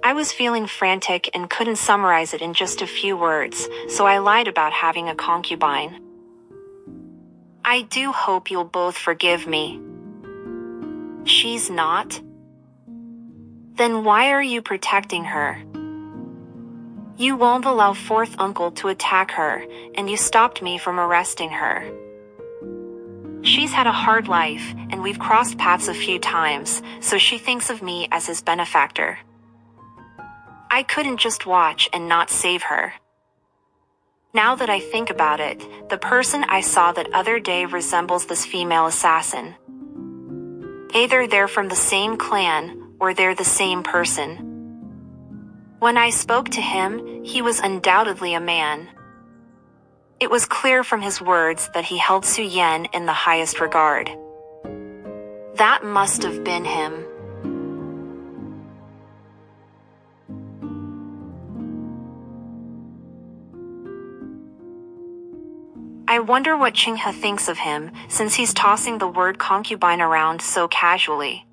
I was feeling frantic and couldn't summarize it in just a few words, so I lied about having a concubine. I do hope you'll both forgive me. She's not? Then why are you protecting her? You won't allow fourth uncle to attack her, and you stopped me from arresting her. She's had a hard life, and we've crossed paths a few times, so she thinks of me as his benefactor. I couldn't just watch and not save her. Now that I think about it, the person I saw that other day resembles this female assassin. Either they're from the same clan, or they're the same person. When I spoke to him, he was undoubtedly a man. It was clear from his words that he held Su Yan in the highest regard. That must have been him. I wonder what Qinghe thinks of him, since he's tossing the word concubine around so casually.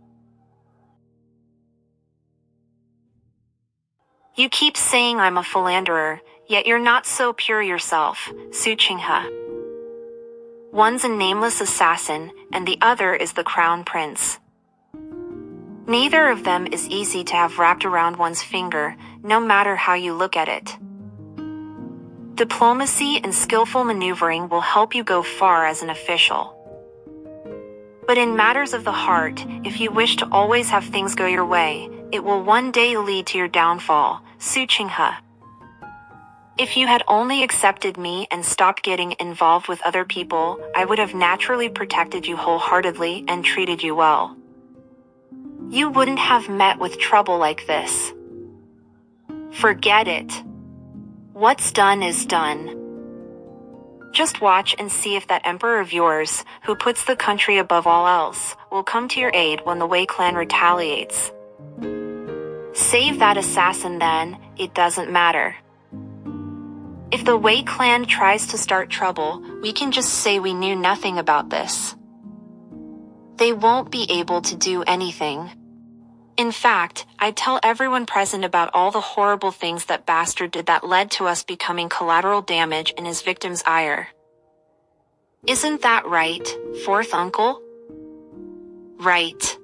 You keep saying I'm a philanderer, yet you're not so pure yourself, Su Qinghe. One's a nameless assassin, and the other is the crown prince. Neither of them is easy to have wrapped around one's finger, no matter how you look at it. Diplomacy and skillful maneuvering will help you go far as an official. But in matters of the heart, if you wish to always have things go your way, it will one day lead to your downfall, Su Qinghe. If you had only accepted me and stopped getting involved with other people, I would have naturally protected you wholeheartedly and treated you well. You wouldn't have met with trouble like this. Forget it. What's done is done. Just watch and see if that emperor of yours, who puts the country above all else, will come to your aid when the Wei clan retaliates. Save that assassin then, it doesn't matter. If the Wei clan tries to start trouble, we can just say we knew nothing about this. They won't be able to do anything. In fact, I'd tell everyone present about all the horrible things that bastard did that led to us becoming collateral damage in his victim's ire. Isn't that right, fourth uncle? Right.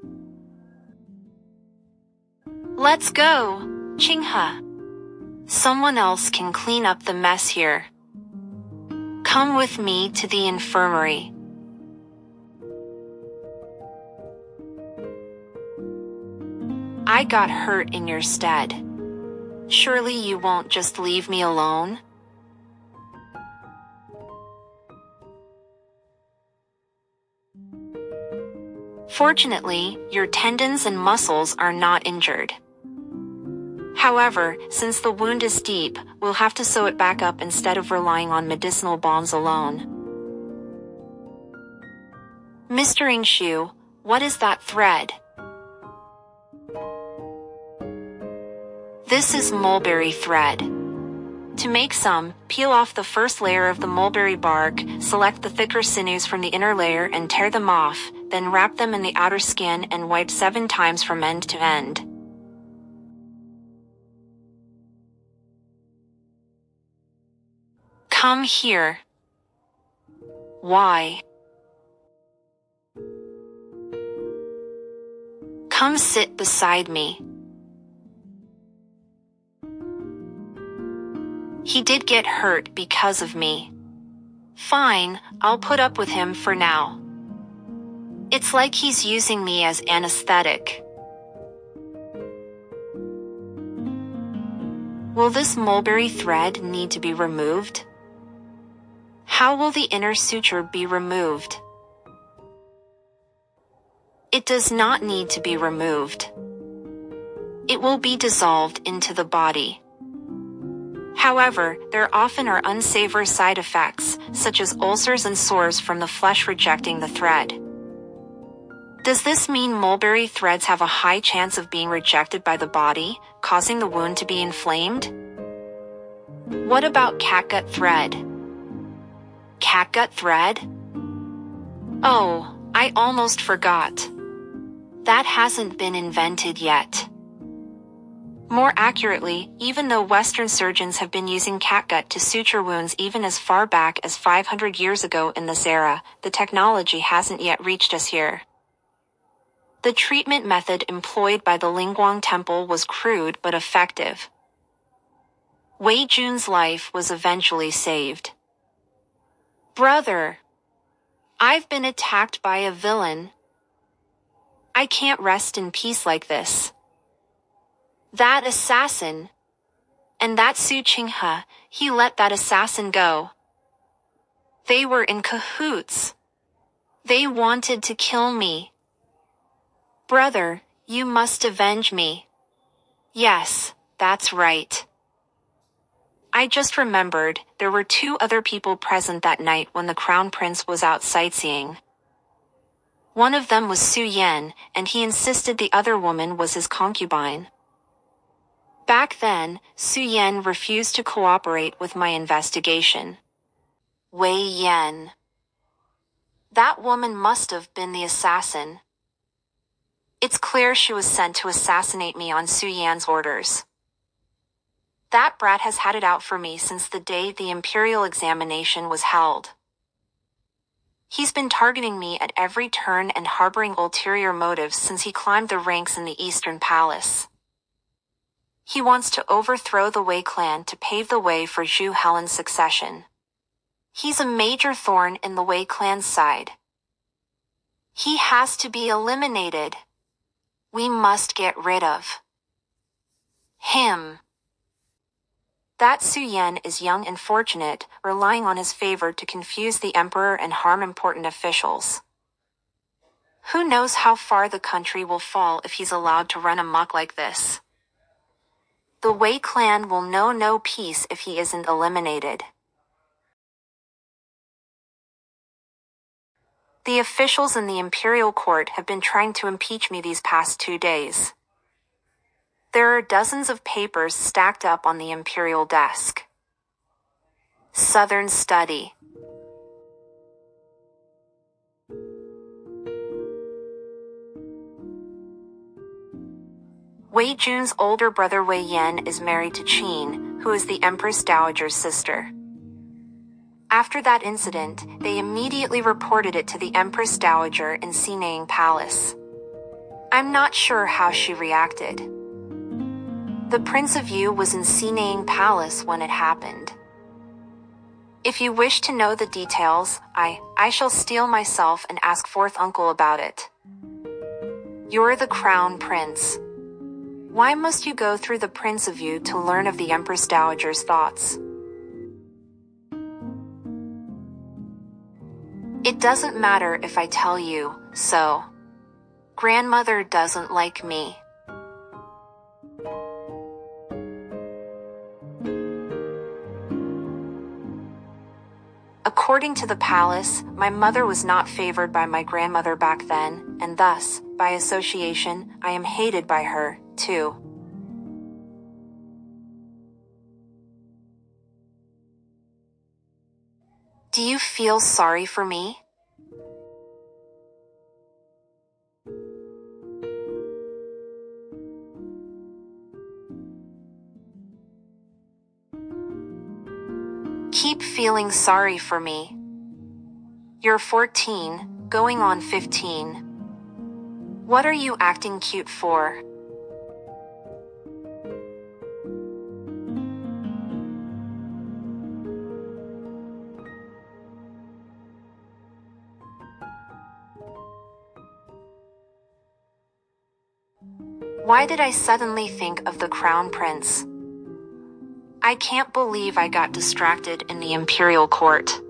Let's go, Qinghe. Someone else can clean up the mess here. Come with me to the infirmary. I got hurt in your stead. Surely you won't just leave me alone? Fortunately, your tendons and muscles are not injured. However, since the wound is deep, we'll have to sew it back up instead of relying on medicinal balms alone. Mr. Ingshu, what is that thread? This is mulberry thread. To make some, peel off the first layer of the mulberry bark, select the thicker sinews from the inner layer and tear them off, then wrap them in the outer skin and wipe 7 times from end to end. Come here. Why? Come sit beside me. He did get hurt because of me. Fine, I'll put up with him for now. It's like he's using me as anesthetic. Will this mulberry thread need to be removed? How will the inner suture be removed? It does not need to be removed. It will be dissolved into the body. However, there often are unsavory side effects, such as ulcers and sores from the flesh rejecting the thread. Does this mean mulberry threads have a high chance of being rejected by the body, causing the wound to be inflamed? What about catgut thread? Catgut thread? Oh, I almost forgot. That hasn't been invented yet. More accurately, even though Western surgeons have been using catgut to suture wounds even as far back as 500 years ago in this era, the technology hasn't yet reached us here. The treatment method employed by the Lingguang Temple was crude but effective. Wei Jun's life was eventually saved. Brother, I've been attacked by a villain. I can't rest in peace like this. That assassin. And that Su Qinghe, he let that assassin go. They were in cahoots. They wanted to kill me. Brother, you must avenge me. Yes, that's right. I just remembered there were 2 other people present that night when the Crown Prince was out sightseeing. One of them was Su Yan, and he insisted the other woman was his concubine. Back then, Su Yan refused to cooperate with my investigation. Wei Yan. That woman must have been the assassin. It's clear she was sent to assassinate me on Su Yan's orders. That brat has had it out for me since the day the imperial examination was held. He's been targeting me at every turn and harboring ulterior motives since he climbed the ranks in the Eastern Palace. He wants to overthrow the Wei clan to pave the way for Zhu Helen's succession. He's a major thorn in the Wei clan's side. He has to be eliminated. We must get rid of him. That Su Yan is young and fortunate, relying on his favor to confuse the emperor and harm important officials. Who knows how far the country will fall if he's allowed to run amok like this? The Wei clan will know no peace if he isn't eliminated. The officials in the imperial court have been trying to impeach me these past 2 days. There are dozens of papers stacked up on the imperial desk. Southern Study. Wei Jun's older brother Wei Yan is married to Qin, who is the Empress Dowager's sister. After that incident, they immediately reported it to the Empress Dowager in Xinang Palace. I'm not sure how she reacted. The Prince of Yu was in Xinang Palace when it happened. If you wish to know the details, I shall steel myself and ask fourth uncle about it. You're the Crown Prince. Why must you go through the Prince of Yu to learn of the Empress Dowager's thoughts? It doesn't matter if I tell you, so. Grandmother doesn't like me. According to the palace, my mother was not favored by my grandmother back then, and thus, by association, I am hated by her, too. Do you feel sorry for me? Keep feeling sorry for me. You're 14, going on 15. What are you acting cute for? Why did I suddenly think of the Crown Prince? I can't believe I got distracted in the imperial court.